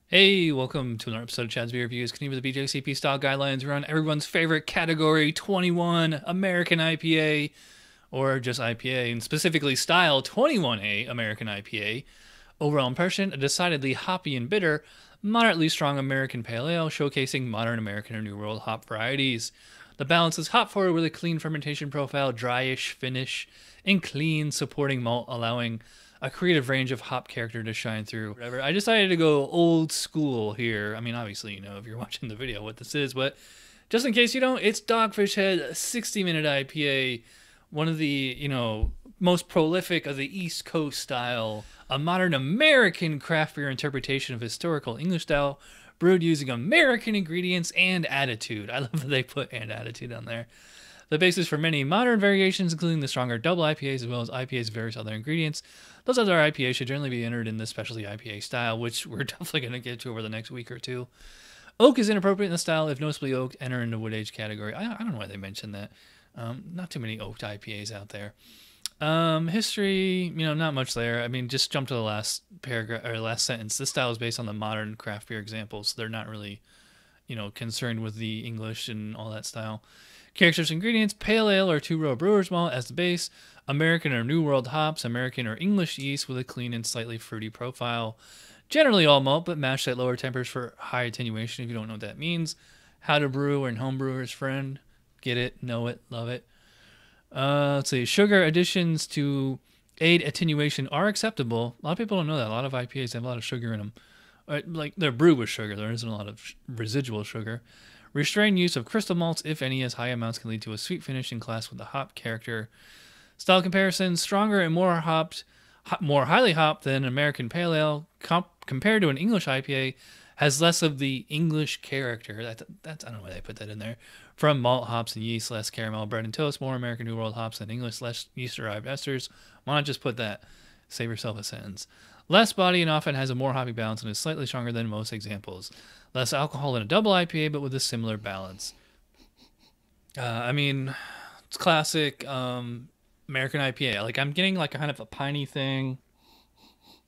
Hey, welcome to another episode of Chad's Beer Reviews. Continue with the BJCP style guidelines. We're on everyone's favorite category, 21 American IPA, or just IPA, and specifically style 21A American IPA. Overall impression, a decidedly hoppy and bitter, moderately strong American Pale Ale, showcasing modern American or New World hop varieties. The balance is hop forward with a clean fermentation profile, dryish finish, and clean supporting malt, allowing a creative range of hop character to shine through. Whatever. I decided to go old school here. I mean, obviously, you know, if you're watching the video what this is, but just in case you don't, it's Dogfish Head, a 60-minute IPA, one of the, most prolific of the East Coast style, a modern American craft beer interpretation of historical English style, brewed using American ingredients and attitude. I love that they put and attitude on there. The basis for many modern variations, including the stronger double IPAs as well as IPAs with various other ingredients. Those other IPAs should generally be entered in the specialty IPA style, which we're definitely going to get to over the next week or two. Oak is inappropriate in the style. If noticeably oaked, enter in the wood age category. I don't know why they mentioned that. Not too many oaked IPAs out there. History, not much there. I mean, just jump to the last paragraph or last sentence. This style is based on the modern craft beer examples. They're not really, concerned with the English and all that style. Characters, ingredients: pale ale or two-row brewer's malt as the base, American or New World hops, American or English yeast with a clean and slightly fruity profile. Generally all malt, but mashed at lower tempers for high attenuation if you don't know what that means. How to brew and homebrewer's friend. Get it, know it, love it. Let's see. Sugar additions to aid attenuation are acceptable. A lot of people don't know that. A lot of IPAs have a lot of sugar in them. Like they're brewed with sugar. There isn't a lot of residual sugar. Restrained use of crystal malts, if any, as high amounts can lead to a sweet finish in class with the hop character. Style comparison: stronger and more hopped, more highly hopped than American Pale Ale. Compared to an English IPA, has less of the English character. That's I don't know why they put that in there. From malt, hops, and yeast, less caramel, bread, and toast. More American New World hops than English, less yeast-derived esters. Why not just put that? Save yourself a sentence. Less body and often has a more hoppy balance and is slightly stronger than most examples. Less alcohol than a double IPA, but with a similar balance. I mean, it's classic American IPA. Like I'm getting like kind of a piney thing.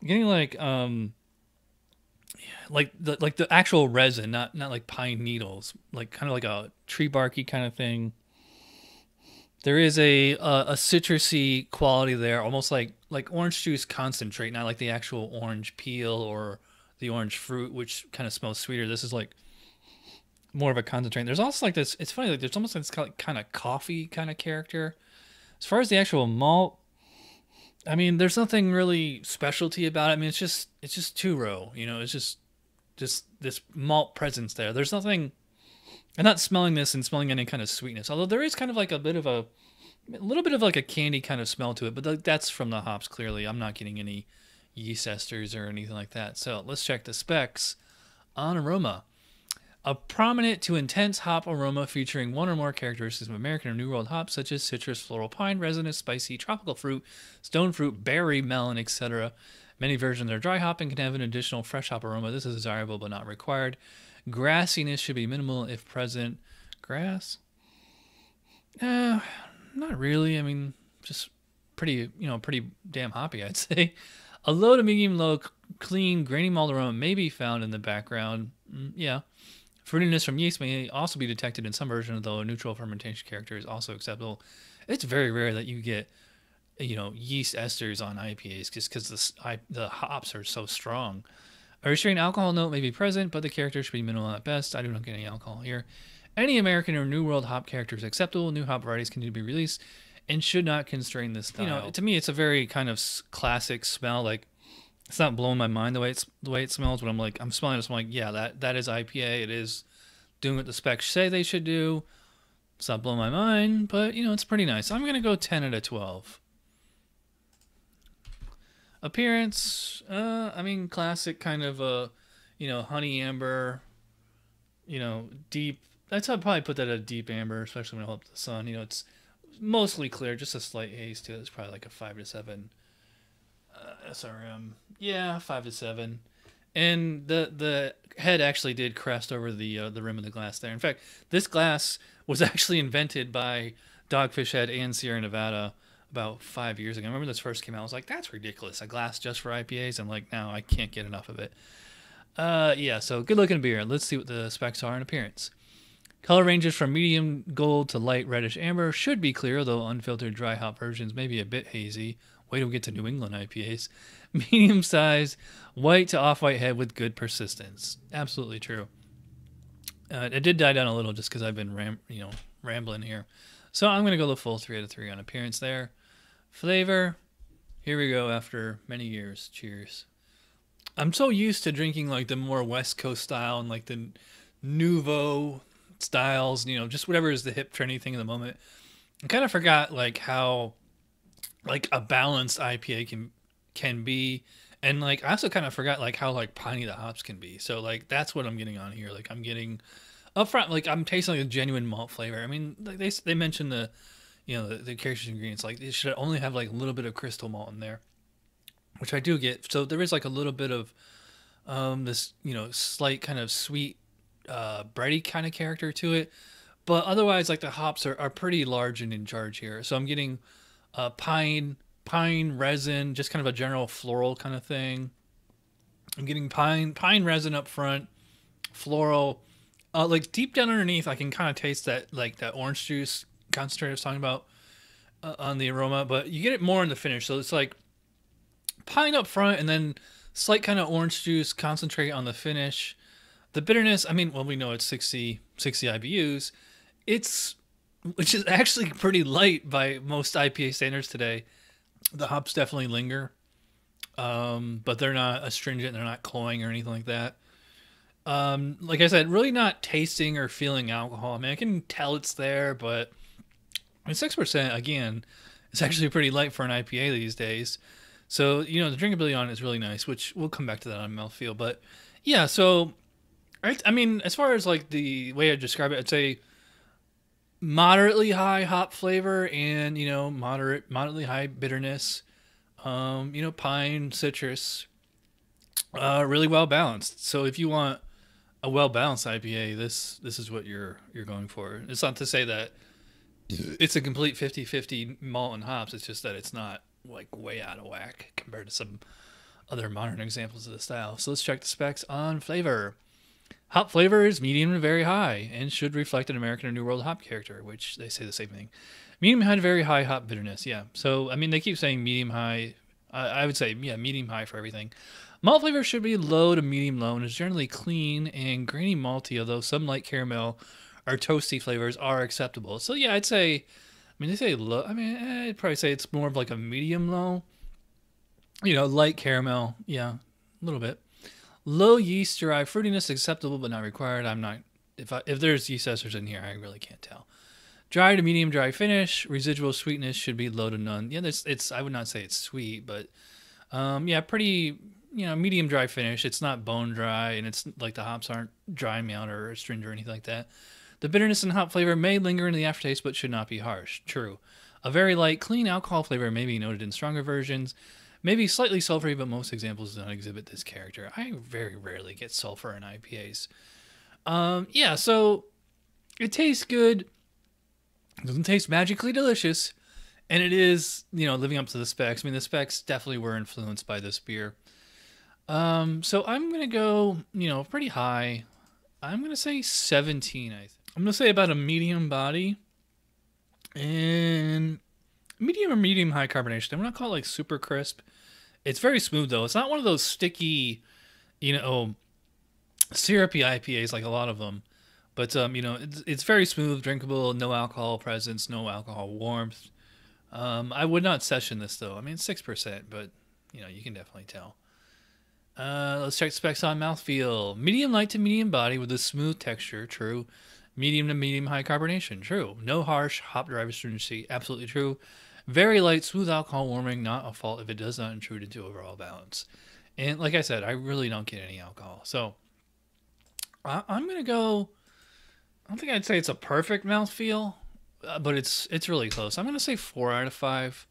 I'm getting like the actual resin, not like pine needles, like kind of like a tree barky kind of thing. There is a citrusy quality there, almost like orange juice concentrate, not like the actual orange peel or the orange fruit, which kind of smells sweeter. This is like more of a concentrate. There's also like this. It's funny, like there's almost like this kind of coffee kind of character. As far as the actual malt, I mean, there's nothing really specialty about it. I mean, it's just two row. It's just this malt presence there. There's nothing. I'm not smelling this and smelling any kind of sweetness. Although there is kind of like a little bit of like a candy kind of smell to it, but that's from the hops. Clearly, I'm not getting any yeast esters or anything like that. So let's check the specs on aroma. A prominent to intense hop aroma featuring one or more characteristics of American or New World hops, such as citrus, floral, pine, resinous, spicy, tropical fruit, stone fruit, berry, melon, etc. Many versions are dry hop and can have an additional fresh hop aroma. This is desirable but not required. Grassiness should be minimal if present. Grass? Not really. I mean, just pretty damn hoppy, I'd say. A low to medium low, clean, grainy malt aroma may be found in the background. Yeah. Fruitiness from yeast may also be detected in some versions, though a neutral fermentation character is also acceptable. It's very rare that you get, yeast esters on IPAs just because the hops are so strong. A restrained alcohol note may be present, but the character should be minimal at best. I do not get any alcohol here. Any American or New World hop character is acceptable. New hop varieties continue to be released and should not constrain this style. To me, it's a very kind of classic smell. Like, it's not blowing my mind the way it smells, but I'm smelling it. I'm like, yeah, that is IPA. It is doing what the specs say they should do. It's not blowing my mind, but it's pretty nice. I'm gonna go 10 out of 12. Appearance, I mean, classic kind of honey amber, deep. I'd probably put that at a deep amber, especially when I hold up the sun. It's mostly clear, just a slight haze to it. It's probably like a 5 to 7 SRM. Yeah, 5 to 7. And the head actually did crest over the rim of the glass there. In fact, this glass was actually invented by Dogfish Head and Sierra Nevada about 5 years ago. I remember this first came out. I was like, that's ridiculous. A glass just for IPAs. I'm like, now I can't get enough of it. Yeah, so good looking beer. Let's see what the specs are in appearance. Color ranges from medium gold to light reddish amber. Should be clear, though unfiltered dry hop versions may be a bit hazy. Wait till we get to New England IPAs. Medium size, white to off-white head with good persistence. Absolutely true. It did die down a little just because I've been rambling here. So I'm going to go the full 3 out of 3 on appearance there. Flavor, here we go after many years. Cheers. I'm so used to drinking like the more West Coast style and like the nouveau styles, just whatever is the hip trendy thing in the moment. I kind of forgot like how like a balanced IPA can be, and like I also kind of forgot like how like piney the hops can be. So like that's what I'm getting on here. Like I'm getting up front, like I'm tasting like a genuine malt flavor. I mean, like they mentioned the the character ingredients, like it should only have like a little bit of crystal malt in there, which I do get. So there is like a little bit of this slight kind of sweet bready kind of character to it, but otherwise like the hops are pretty large and in charge here. So I'm getting pine resin, just kind of a general floral kind of thing. I'm getting pine resin up front, floral, like deep down underneath I can kind of taste that like that orange juice concentrate I was talking about on the aroma, but you get it more in the finish. So it's like pine up front and then slight kind of orange juice concentrate on the finish. The bitterness, I mean, well, we know it's 60 IBUs. Which is actually pretty light by most IPA standards today. The hops definitely linger, but they're not astringent. They're not cloying or anything like that. Like I said, really not tasting or feeling alcohol. I mean, I can tell it's there, but 6%, again, it's actually pretty light for an IPA these days. So, the drinkability on it is really nice, which we'll come back to that on mouthfeel. But, yeah, so, I mean, as far as, like, the way I describe it, I'd say moderately high hop flavor and, moderately high bitterness, pine, citrus, really well balanced. So if you want a well balanced IPA, this is what you're going for. It's not to say that it's a complete 50-50 malt and hops. It's just that it's not like way out of whack compared to some other modern examples of the style. So let's check the specs on flavor. Hop flavor is medium to very high and should reflect an American or New World hop character, which they say the same thing. Medium high to very high hop bitterness. Yeah. So, I mean, they keep saying medium high. I would say, yeah, medium high for everything. Malt flavor should be low to medium low and is generally clean and grainy malty, although some light caramel or toasty flavors are acceptable. So, yeah, I'd say, I mean, they say low. I mean, I'd probably say it's more of like a medium low. Light caramel. Yeah, a little bit. Low yeast derived fruitiness acceptable but not required. I'm not, if there's yeast esters in here, I really can't tell. Dry to medium dry finish. Residual sweetness should be low to none. Yeah, it's I would not say it's sweet, but yeah, pretty medium dry finish. It's not bone dry, and it's like the hops aren't drying me out or astringent or anything like that. The bitterness and hop flavor may linger in the aftertaste, but should not be harsh. True. A very light, clean alcohol flavor may be noted in stronger versions. Maybe slightly sulfury, but most examples do not exhibit this character. I very rarely get sulfur in IPAs. Yeah, so it tastes good. It doesn't taste magically delicious. And it is, living up to the specs. I mean, the specs definitely were influenced by this beer. So I'm going to go, pretty high. I'm going to say 17, I think. I'm going to say about a medium body. And medium or medium high carbonation. I'm not call it like super crisp. It's very smooth though. It's not one of those sticky, syrupy IPAs like a lot of them. But it's very smooth, drinkable, no alcohol presence, no alcohol warmth. I would not session this though. I mean, 6%, but you can definitely tell. Let's check specs on mouthfeel. Medium light to medium body with a smooth texture. True. Medium to medium high carbonation. True. No harsh hop derived astringency. Absolutely true. Very light, smooth alcohol warming. Not a fault if it does not intrude into overall balance. And like I said, I really don't get any alcohol. So I'm going to go, I don't think I'd say it's a perfect mouthfeel, but it's really close. I'm going to say 4 out of 5.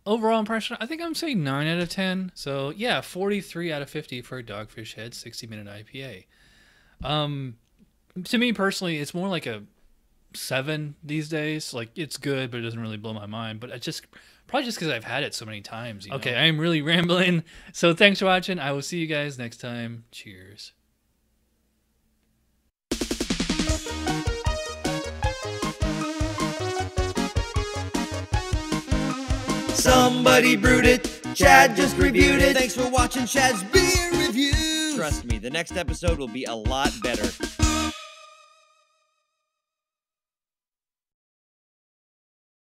Overall impression, I think I'm saying 9 out of 10. So yeah, 43 out of 50 for a Dogfish Head 60-minute IPA. To me personally, it's more like a 7 these days. Like, it's good, but it doesn't really blow my mind. But it's just Probably just because I've had it so many times. Okay, know? I am really rambling. So thanks for watching. I will see you guys next time. Cheers. Somebody brewed it. Chad just reviewed it. Thanks for watching Chad's beer review. Trust me, the next episode will be a lot better.